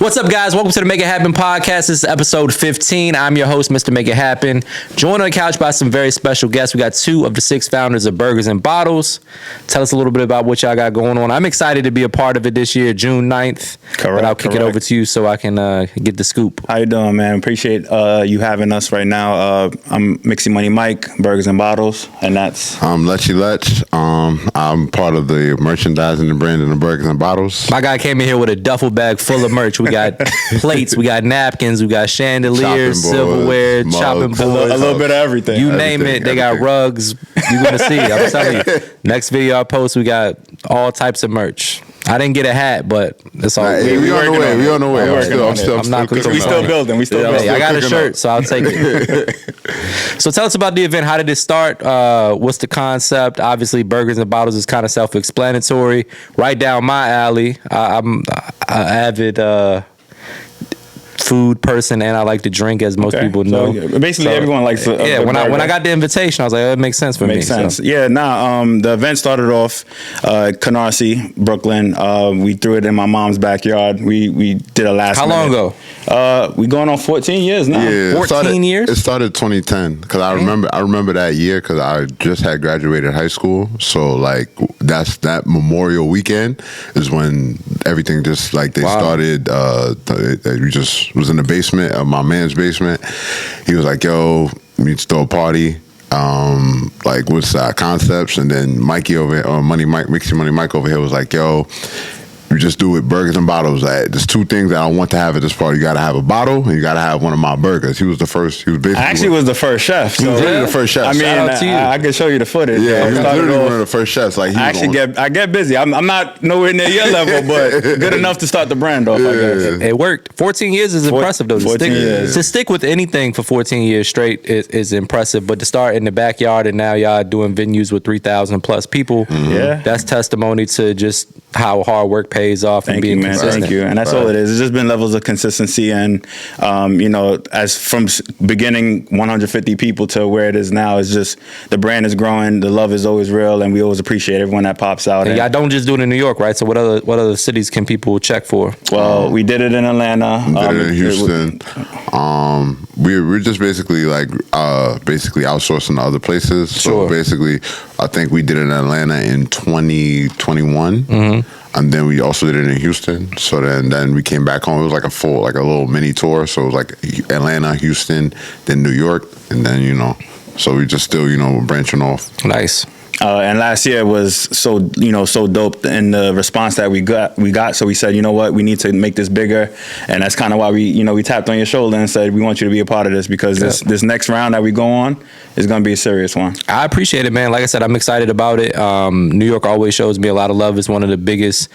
What's up, guys? Welcome to the Make It Happen podcast. This is episode 15. I'm your host, Mr. Make It Happen. Joined on the couch by some very special guests. We got 2 of the 6 founders of Burgers and Bottles. Tell us a little bit about what y'all got going on. I'm excited to be a part of it this year, June 9th. Correct. But I'll kick it over to you so I can get the scoop. How you doing, man? Appreciate you having us right now. I'm Mixie Money Mike, Burgers and Bottles, and that's... I'm Lechy Lech. I'm part of the merchandising and branding of Burgers and Bottles. My guy came in here with a duffel bag full of merch. We got plates, we got napkins, we got chandeliers, silverware, mugs, chopping boards. A little bit of everything. You name it, they got rugs. You're going to see. I'm telling you. Next video I post, we got all types of merch. I didn't get a hat, but it's all good. We on the way. We on the way. I'm still cooking. We still building. I got a shirt, so I'll take it. So tell us about the event. How did it start? What's the concept? Obviously, Burgers and Bottles is kind of self-explanatory. Right down my alley. I'm an avid food person, and I like to drink, as most people know. So, basically, everyone likes. When I got the invitation, I was like, it makes sense for me. Makes sense. So. Yeah. The event started off Culinary, Brooklyn. We threw it in my mom's backyard. We did a last. How long ago? We going on 14 years now. Yeah, 14 years. It started 2010 because I remember that year because I just had graduated high school. So like that Memorial weekend is when everything just like they started. We just was in the basement of my man's basement. He was like, "Yo, we need to throw a party. Like what's concepts?" And then Mikey over here, Mixie Money Mike over here was like, "Yo, you just do it Burgers and Bottles. There's 2 things that I want to have at this party. You got to have a bottle and you got to have one of my burgers." He was the first. He was basically. I actually was the first chef. He was really the first chef. I mean, Shout out to you. I can show you the footage. Yeah, he was literally one of the first chefs. Like I get busy. I'm not nowhere near your level, but good enough to start the brand off. I guess. It worked. 14 years is impressive, though. 14 years. To stick with anything for 14 years straight is impressive. But to start in the backyard and now y'all doing venues with 3,000 plus people, that's testimony to just how hard work pays off and being consistent. Thank you. And that's all it is. It's just been levels of consistency, and as from beginning 150 people to where it is now, it's just the brand is growing. The love is always real, and we always appreciate everyone that pops out. And y'all don't just do it in New York, right? So what other cities can people check for? Well, we did it in Atlanta. Did it in Houston. We're just basically outsourcing to other places. Sure. So basically, I think we did it in Atlanta in 2021. Mm-hmm. And then we also did it in Houston. So then we came back home. It was like a little mini tour. So it was like Atlanta, Houston, then New York, and then so we just still branching off. Nice. And last year was so dope in the response that we got. So we said, you know what, we need to make this bigger, and that's kind of why we tapped on your shoulder and said we want you to be a part of this, because this next round that we go on is going to be a serious one. I appreciate it, man. Like I said, I'm excited about it. New York always shows me a lot of love. It's one of the biggest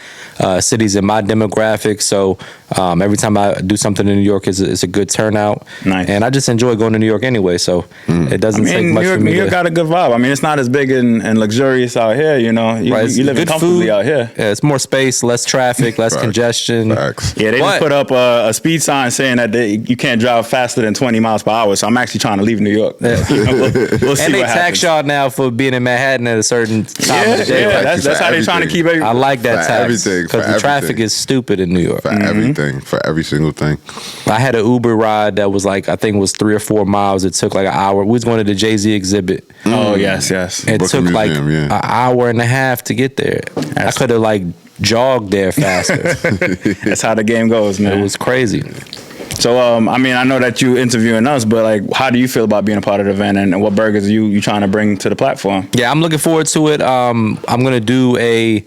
cities in my demographic. So every time I do something in New York, it's a good turnout. Nice. And I just enjoy going to New York anyway. So it doesn't take much for me. New York got a good vibe. I mean, it's not as big and luxurious out here. You live comfortably out here. Yeah, it's more space, less traffic, less congestion. Facts. Yeah, they just put up a speed sign saying that you can't drive faster than 20 miles per hour. So I'm actually trying to leave New York. Yeah. We'll see and they what tax happens. y'all now for being in Manhattan at a certain time of the day. Yeah, that's how they're trying to keep everything. I like that For tax everything, because the traffic is stupid in New York. For everything, for every single thing. I had an Uber ride that was I think it was 3 or 4 miles. It took like an hour. We was going to the Jay-Z exhibit. Oh, yes. It Brooklyn took Museum, an hour and a half to get there. I could have jogged there faster. That's how the game goes, man. It was crazy. So, I know that you interviewing us, but how do you feel about being a part of the event, and what burgers are you trying to bring to the platform? Yeah, I'm looking forward to it. I'm gonna do a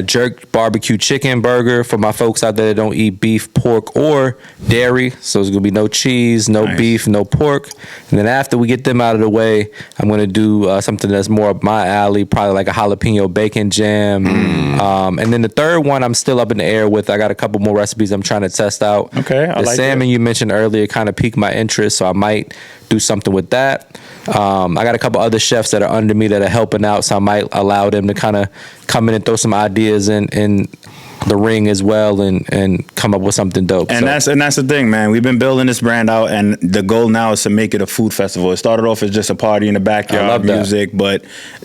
jerk barbecue chicken burger for my folks out there that don't eat beef, pork, or dairy. So there's gonna be no cheese, no beef, no pork. And then after we get them out of the way, I'm gonna do something that's more up my alley, probably like a jalapeno bacon jam. And then the third one, I'm still up in the air with. I got a couple more recipes I'm trying to test out. Okay, I the like salmon you mentioned earlier kind of piqued my interest, so I might do something with that. I got a couple other chefs that are under me that are helping out, so I might allow them to kind of come in and throw some ideas in the ring as well and come up with something dope. And that's the thing, man. We've been building this brand out, and the goal now is to make it a food festival. It started off as just a party in the backyard, music, but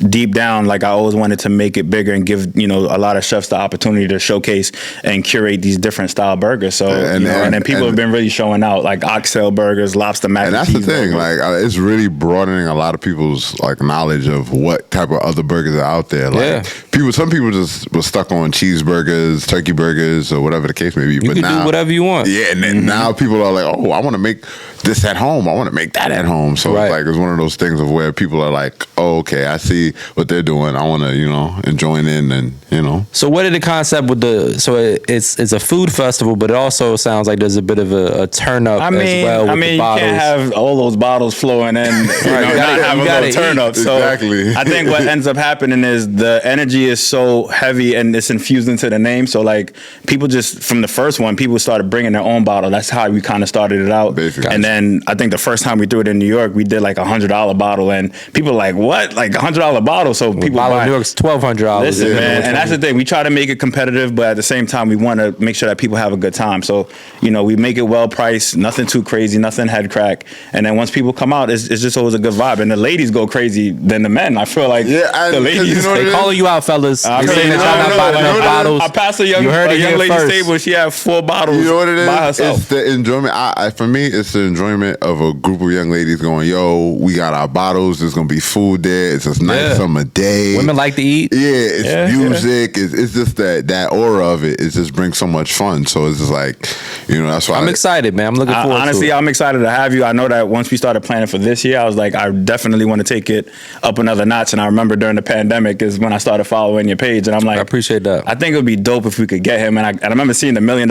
deep down, like, I always wanted to make it bigger and give, you know, a lot of chefs the opportunity to showcase and curate these different style burgers. So and then people have been really showing out, like oxtail burgers, lobster mac and cheese. And that's the thing, like, it's really broadening a lot of people's like knowledge of what type of other burgers are out there. Like some people just were stuck on cheeseburgers, turkey burgers, or whatever the case may be. You can do whatever you want. Yeah, and then now people are like, oh, I want to make this at home. I want to make that at home. So it's like, it's one of those things of where people are like, oh, okay, I see what they're doing. I want to, you know, and join in, and, you know. So what is the concept with it's a food festival, but it also sounds like there's a bit of a turn up as well with the bottles. You can't have all those bottles flowing in, not have a little turn up. So exactly. I think what ends up happening is the energy is so heavy and it's infused into the name. So like, people just, from the first one, people started bringing their own bottle. That's how we kind of started it out. Basically. And then I think the first time we threw it in New York, we did like $100 bottle, and people were like, what? Like $100 bottle? So people bottle in New York's $1,200. Listen, man, and that's the thing. We try to make it competitive, but at the same time, we want to make sure that people have a good time. So, you know, we make it well priced, nothing too crazy, nothing head crack. And then once people come out, it's just always a good vibe. And the ladies go crazy than the men. I feel like the ladies, you know, they calling you out, fellas. I They saying that y'all not buying enough bottles. I passed a young lady's table. She had 4 bottles. You know what it is? By herself. It's the enjoyment. For me, it's the enjoyment of a group of young ladies going, yo, we got our bottles. There's gonna be food there. It's a nice summer day. Women like to eat. Yeah, it's music. It's just that aura of it. It just brings so much fun. So it's just like, you know, that's why I'm excited, man. I'm looking forward to it. Honestly, I'm excited to have you. I know that once we started planning for this year, I was like, I definitely want to take it up another notch. And I remember during the pandemic is when I started following your page, and I'm like, I appreciate that. I think it would be dope if we could get him. And I remember seeing the million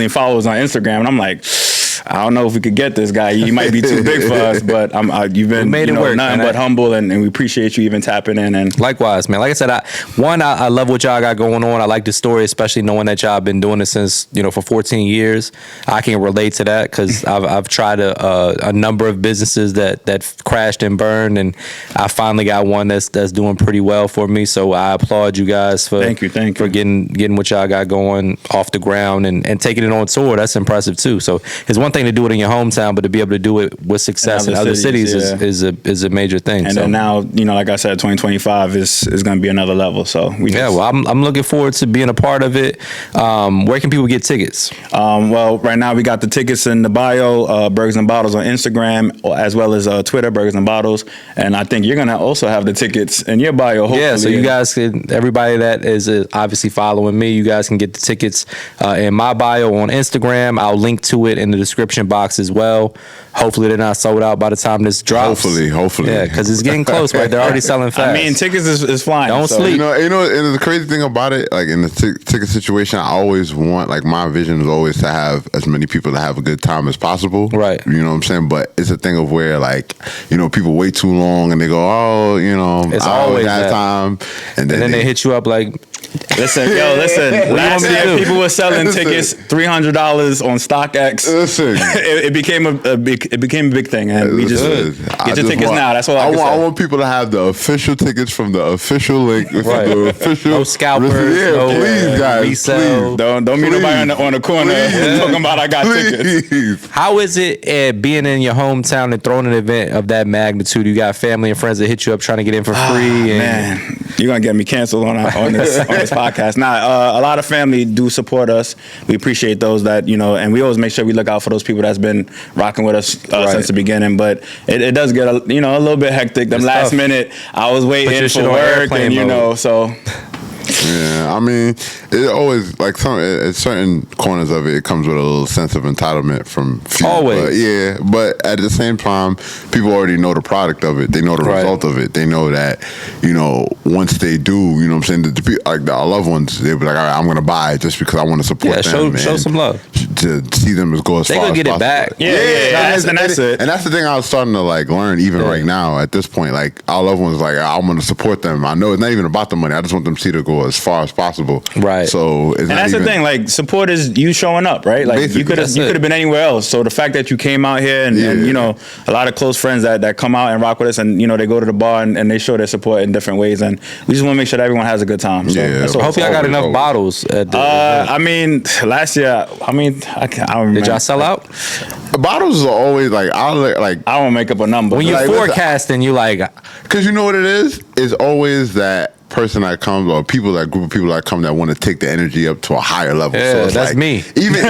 followers on Instagram, and I'm like, I don't know if we could get this guy. He might be too big for us, but you've been nothing but humble, and we appreciate you even tapping in. And likewise, man. Like I said, I love what y'all got going on. I like the story, especially knowing that y'all been doing it since, you know, for 14 years. I can relate to that because I've tried a number of businesses that crashed and burned, and I finally got one that's doing pretty well for me. So I applaud you guys for thank you for getting what y'all got going off the ground and taking it on tour. That's impressive too. So it's one thing to do it in your hometown, but to be able to do it with success in other cities is a major thing. And then now, you know, like I said, 2025 is going to be another level. So well, I'm looking forward to being a part of it. Where can people get tickets? Well, right now we got the tickets in the bio, Burgers and Bottles on Instagram, as well as Twitter, Burgers and Bottles. And I think you're going to also have the tickets in your bio, hopefully. Yeah, so you guys can, everybody that is obviously following me, you guys can get the tickets in my bio on Instagram. I'll link to it in the description box as well. Hopefully they're not sold out by the time this drops. Hopefully. Yeah, because it's getting close, right? They're already selling fast. I mean, tickets is flying. Don't sleep. You know, and the crazy thing about it, like in the ticket situation, I always want, like, my vision is always to have as many people to have a good time as possible. Right. You know what I'm saying? But it's a thing of where, like, you know, people wait too long and they go, oh, you know, it's I always have time. And then they hit you up like, listen. Last year people were selling tickets $300 on StockX. Listen, it became a big thing, and we just get your tickets now. That's all I want people to have the official tickets from the official link, right. The official no scalpers. Please, guys, resale. please. Don't meet nobody on the corner talking about I got tickets. How is it being in your hometown and throwing an event of that magnitude? You got family and friends that hit you up trying to get in for free. Man, you're gonna get me canceled on this podcast. Nah, a lot of family do support us. We appreciate those that, you know, and we always make sure we look out for those people that's been rocking with us since the beginning. But it does get a little bit hectic. Them last minute, I was waiting for work, and you know, so. Yeah, I mean, it always, like, at certain corners of it comes with a little sense of entitlement from few. Always. But at the same time, people already know the product of it. They know the result of it. They know that, you know, once they do, you know what I'm saying, like our loved ones, they'll be like, all right, I'm going to buy it just because I want to support them. Show some love. to see them as go as They far gonna as get it possible. back. Yeah, and that's it. And that's the thing I was starting to like learn even right now at this point. Like our loved ones, like I'm gonna support them. I know it's not even about the money. I just want them to see to go as far as possible. Right. So it's and not that's even, the thing. Like support is you showing up, right? Like Basically, you could that's have it. been anywhere else. So the fact that you came out here and you know a lot of close friends that come out and rock with us, and you know they go to the bar and they show their support in different ways, and we just want to make sure that everyone has a good time. So Yeah. that's all. Hopefully, I got enough bottles at the event. I mean, last year, I don't remember. Did y'all sell out? the bottles are always like I don't make up a number. When you're Like, listen, forecasting, you like, because you know what it is. It's always that person that comes or people that group of people that come that want to take the energy up to a higher level. Yeah, so it's that's like, me. Even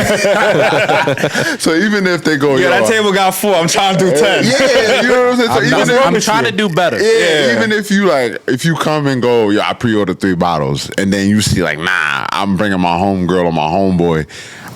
so, even if they go, yeah, that table got 4. I'm trying to do 10. yeah, you know what I'm saying. So even I'm if, trying to do better. yeah, even if you come and go, I pre-ordered 3 bottles, and then you see like, nah, I'm bringing my homegirl or my homeboy.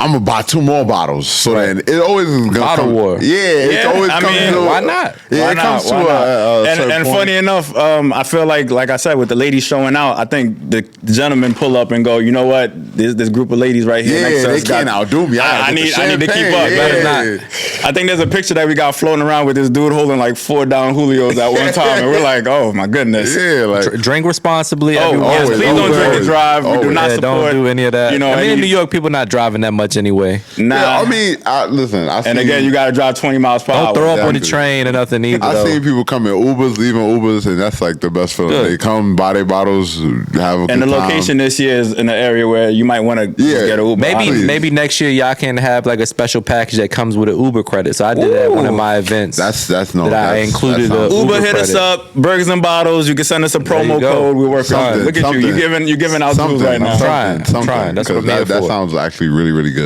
I'm gonna buy 2 more bottles. So then it always is gonna Bottle come. war. Yeah, it's always I comes mean, to why not? Yeah, Why it not? comes to Why not? a certain and point. funny enough, I feel like I said, with the ladies showing out, I think the gentlemen pull up and go, you know what? This group of ladies right here. Yeah, next to they us got- can't outdo me. I need to keep up. Yeah. Better not. I think there's a picture that we got floating around with this dude holding like 4 down Julios at one time, and we're like, oh my goodness. Yeah, like Drink responsibly. Oh, everyone. yes, always, please don't always, drink and always. drive. We do Always. not Yeah, support. don't do any of that. You know, I mean, in any- New York, people not driving that much anyway. Nah. Yeah, I mean, listen. I and seen, again, you got to drive 20 miles per hour. Don't throw up on the exactly. train or nothing either. I though. seen people come in Ubers, leaving Ubers, and that's like the best feeling. Good. They come, buy their bottles, have a good And the time. location this year is in an area where you might want to Yeah. get an Uber. Maybe Please. maybe next year y'all can have like a special package that comes with an Uber credit. So I did that at one of Ooh. my events. That's no. That I that's- included that sounds- a Uber Uber hit us credit. up, burgers and bottles. You can send us a you promo go. code. We work on it. Something, Look at something. you. You giving out tools right now. I'm trying. Something. That's what I'm 'Cause here that for. sounds actually really, really good.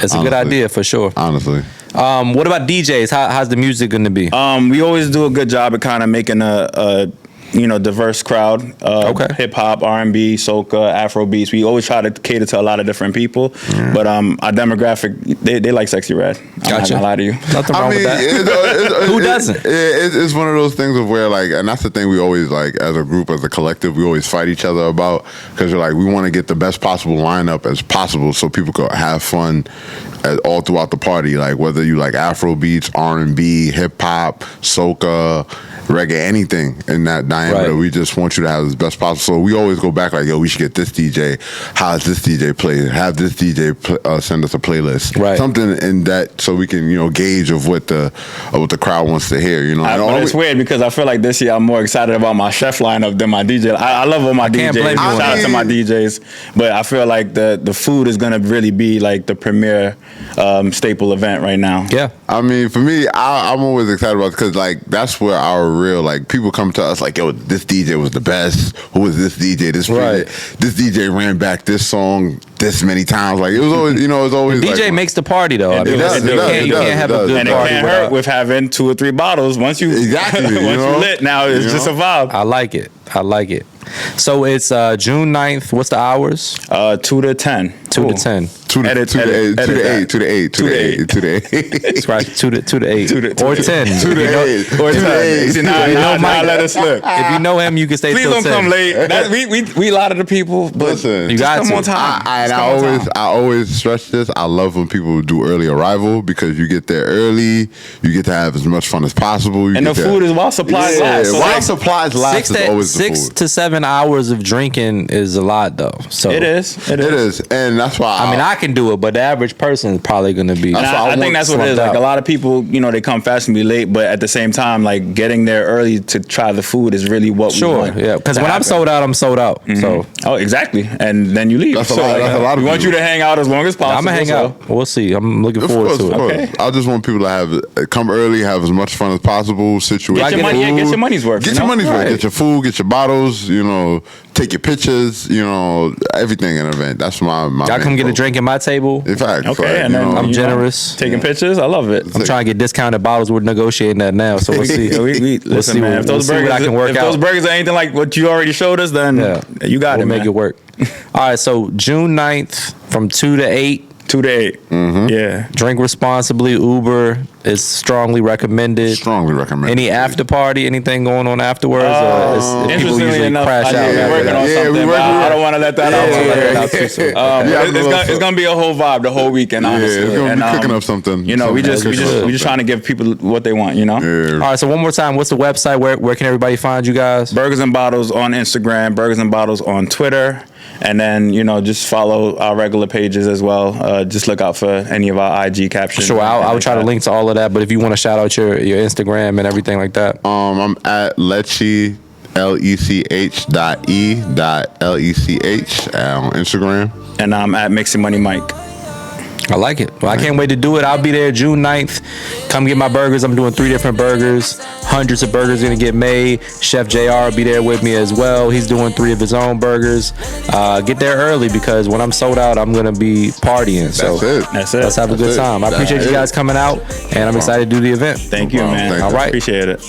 It's a good honestly. idea for sure. Honestly. What about DJs? How's the music going to be? We always do a good job at kind of making a diverse crowd. Okay. Hip hop, R&B, soca, Afro beats. We always try to cater to a lot of different people. But our demographic, they like Sexy Red. I'm not Gotcha. gonna lie to you. Nothing wrong with that. Who doesn't? It's one of those things of where like, and that's the thing we always like as a group, as a collective, we always fight each other about, because we're like, we want to get the best possible lineup as possible so people can have fun all throughout the party. Like whether you like Afro beats, R&B, hip hop, soca, reggae, anything in that diameter. Right. We just want you to have the best possible. So we always go back like, yo, we should get this DJ. How's this DJ play? Have this DJ send us a playlist. Right. Something in that, so we can gauge of what the crowd wants to hear. And But all it's weird because I feel like this year I'm more excited about my chef lineup than my DJ. I love all my can't DJs. blame you on Shout out that. to my DJs, but I feel like the food is gonna really be like the premier staple event right now. Yeah. I mean, for me, I'm always excited about it because, like, that's where our real, like, people come to us like, yo, this DJ was the best. Who was this DJ? This Right. this DJ ran back this song this many times. Like, it was always, it's always DJ like, makes the party though. I It mean, does, you it does, can't, it you does, can't have it a does. good And it party can't without. hurt with having 2 or 3 bottles. Once you Exactly, once you lit, now it's just a vibe. I like it. So it's June 9th. What's the hours? 2 to 10. 2 Ooh. to 10. to the Edit 8, that. to the 8. That's right. 2 to 8. 2 to- Or 2 to 10. To the 8. Or To the 10. 8. See, now let it slip. If you know him, you can stay Please till don't 10. come late. We a lot of the people, but Listen, You just got come to. on time. I Just come on time. always stress this. I love when people do early arrival because you get there early, you get to have as much fun as possible. And the food is while supplies last. So while like, supplies last is always the six food. to 7 hours of drinking is a lot though. So it is. It is, and that's why I mean, I can do it, but the average person is probably going to be. And I think that's what it is. Like a lot of people, they come fast and be late, but at the same time, like getting there early to try the food is really what we Sure, want. yeah. Because to when I'm happen. sold out, I'm sold out. So Oh, exactly. And then you leave. That's a lot- that's a lot of We want you people. to hang out as long as possible. I'm gonna hang so- out. We'll see. I'm looking Of forward course, to it. of course. Okay. I just want people to come early, have as much fun as possible. Situation. Get your money- yeah, get your money's worth, Get you your know? money's worth. Right. Get your food. Get your bottles. Take your pictures. Everything in an event. That's my. Y'all main come get a goal. drink at my table. In fact, Okay, and then I'm you know, generous. taking pictures. I love it. I'm trying to get discounted bottles. We're negotiating that now, so we'll see. Yeah, We'll see man. what- If those we'll see what burgers, I can work if out. those burgers are anything like what you already showed us, then Yeah. you got We'll it, make man. it work. All right, so June 9th from 2 to 8. 2 to 8. Yeah. Drink responsibly. Uber is strongly recommended. Strongly recommended. Any after party, anything going on afterwards? Or is people Interestingly usually enough, crash out we're after working that? on something, but I don't want to let that out. too soon. It's gonna be a whole vibe the whole weekend, honestly. it's gonna be And, cooking up something. You know, we just trying to give people what they want. You know. Yeah. All right, so one more time, what's the website? Where can everybody find you guys? Burgers and Bottles on Instagram, Burgers and Bottles on Twitter, and then just follow our regular pages as well. Just look out for any of our IG captions. Sure, I would try to link to all of that. But if you want to shout out your Instagram and everything like that, I'm at Lechy LECH.E.LECH on Instagram. And I'm at Mixing Money Mike. I like it. Well, I can't wait to do it. I'll be there June 9th. Come get my burgers. I'm doing 3 different burgers. Hundreds of burgers going to get made. Chef JR will be there with me as well. He's doing 3 of his own burgers. Get there early because when I'm sold out, I'm going to be partying. So That's it. let's have a good time. I appreciate you guys coming out, and I'm excited to do the event. Thank you, man. All right. Appreciate it.